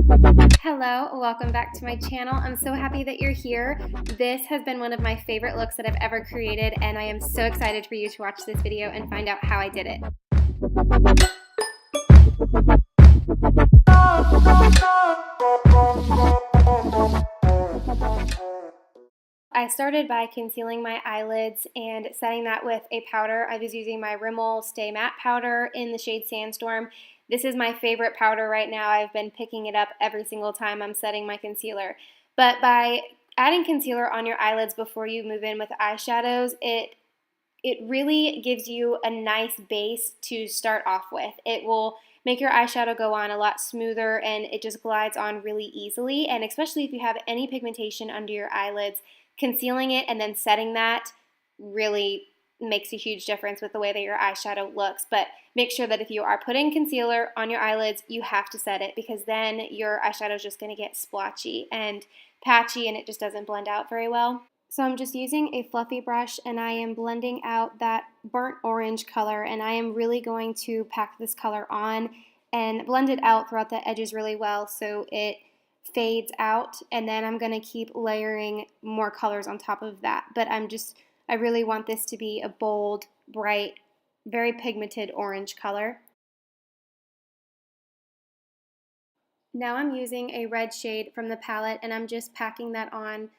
Hello, welcome back to my channel. I'm so happy that you're here. This has been one of my favorite looks that I've ever created, and I am so excited for you to watch this video and find out how I did it. I started by concealing my eyelids and setting that with a powder. I was using my Rimmel Stay Matte powder in the shade Sandstorm. This is my favorite powder right now. I've been picking it up every single time I'm setting my concealer. But by adding concealer on your eyelids before you move in with eyeshadows, it really gives you a nice base to start off with. It will make your eyeshadow go on a lot smoother, and it just glides on really easily. And especially if you have any pigmentation under your eyelids, concealing it and then setting that really makes a huge difference with the way that your eyeshadow looks. But make sure that if you are putting concealer on your eyelids, you have to set it, because then your eyeshadow is just going to get splotchy and patchy and it just doesn't blend out very well. So I'm just using a fluffy brush and I am blending out that burnt orange color, and I am really going to pack this color on and blend it out throughout the edges really well so it fades out, and then I'm going to keep layering more colors on top of that. But I really want this to be a bold, bright, very pigmented orange color. Now I'm using a red shade from the palette and I'm just packing that on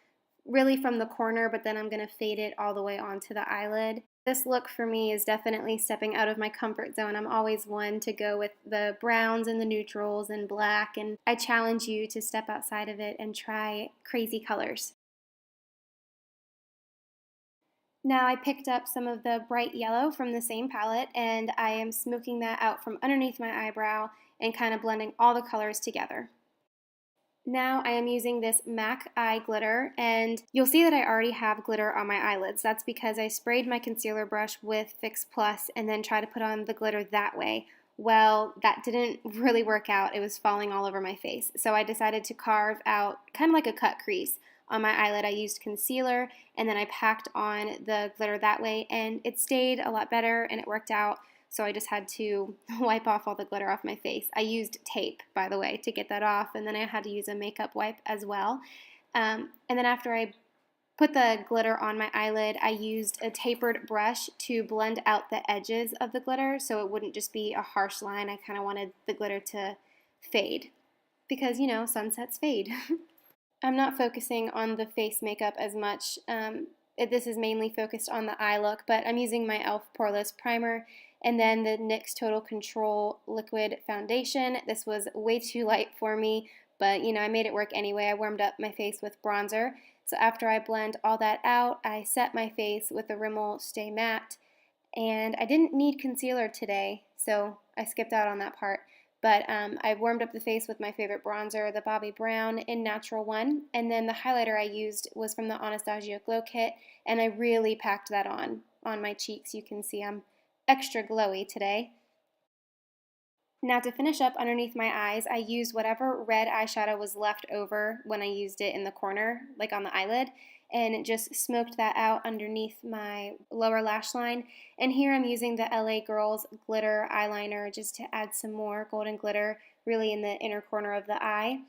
really from the corner, but then I'm going to fade it all the way onto the eyelid. This look for me is definitely stepping out of my comfort zone. I'm always one to go with the browns and the neutrals and black, and I challenge you to step outside of it and try crazy colors. Now I picked up some of the bright yellow from the same palette and I am smoking that out from underneath my eyebrow and kind of blending all the colors together. Now I am using this MAC eye glitter, and you'll see that I already have glitter on my eyelids. That's because I sprayed my concealer brush with Fix Plus and then tried to put on the glitter that way. Well, that didn't really work out. It was falling all over my face. So I decided to carve out kind of like a cut crease on my eyelid. I used concealer and then I packed on the glitter that way, and it stayed a lot better and it worked out. So I just had to wipe off all the glitter off my face. I used tape, by the way, to get that off, and then I had to use a makeup wipe as well. And then after I put the glitter on my eyelid, I used a tapered brush to blend out the edges of the glitter so it wouldn't just be a harsh line. I kind of wanted the glitter to fade because, you know, sunsets fade. I'm not focusing on the face makeup as much. This is mainly focused on the eye look, but I'm using my e.l.f. Poreless Primer and then the NYX Total Control Liquid Foundation. This was way too light for me, but you know, I made it work anyway. I warmed up my face with bronzer. So after I blend all that out, I set my face with the Rimmel Stay Matte, and I didn't need concealer today, so I skipped out on that part. But I warmed up the face with my favorite bronzer, the Bobbi Brown in Natural One, and then the highlighter I used was from the Anastasia Glow Kit, and I really packed that on my cheeks. You can see I'm extra glowy today. Now to finish up underneath my eyes, I used whatever red eyeshadow was left over when I used it in the corner, like on the eyelid, and just smoked that out underneath my lower lash line. And here I'm using the LA Girls Glitter Eyeliner just to add some more golden glitter really in the inner corner of the eye.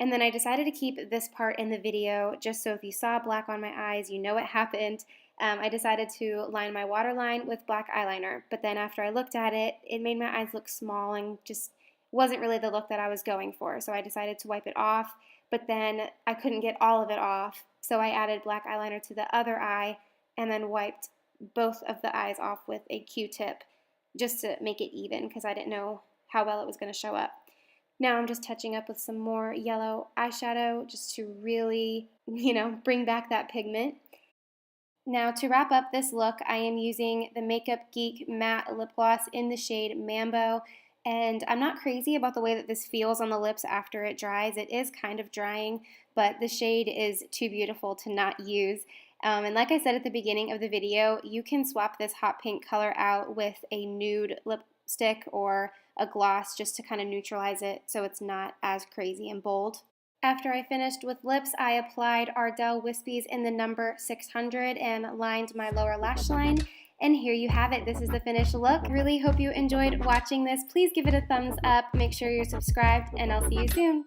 And then I decided to keep this part in the video just so if you saw black on my eyes, you know what happened. I decided to line my waterline with black eyeliner, but then after I looked at it, it made my eyes look small and just wasn't really the look that I was going for. So I decided to wipe it off, but then I couldn't get all of it off. So I added black eyeliner to the other eye and then wiped both of the eyes off with a Q-tip just to make it even because I didn't know how well it was going to show up. Now I'm just touching up with some more yellow eyeshadow just to really, you know, bring back that pigment. Now to wrap up this look, I am using the Makeup Geek Matte Lip Gloss in the shade Mambo, and I'm not crazy about the way that this feels on the lips after it dries. It is kind of drying, but the shade is too beautiful to not use. And like I said at the beginning of the video, you can swap this hot pink color out with a nude lipstick or a gloss just to kind of neutralize it so it's not as crazy and bold. After I finished with lips, I applied Ardell Wispies in the number 600 and lined my lower lash line. And here you have it. This is the finished look. Really hope you enjoyed watching this. Please give it a thumbs up. Make sure you're subscribed, and I'll see you soon.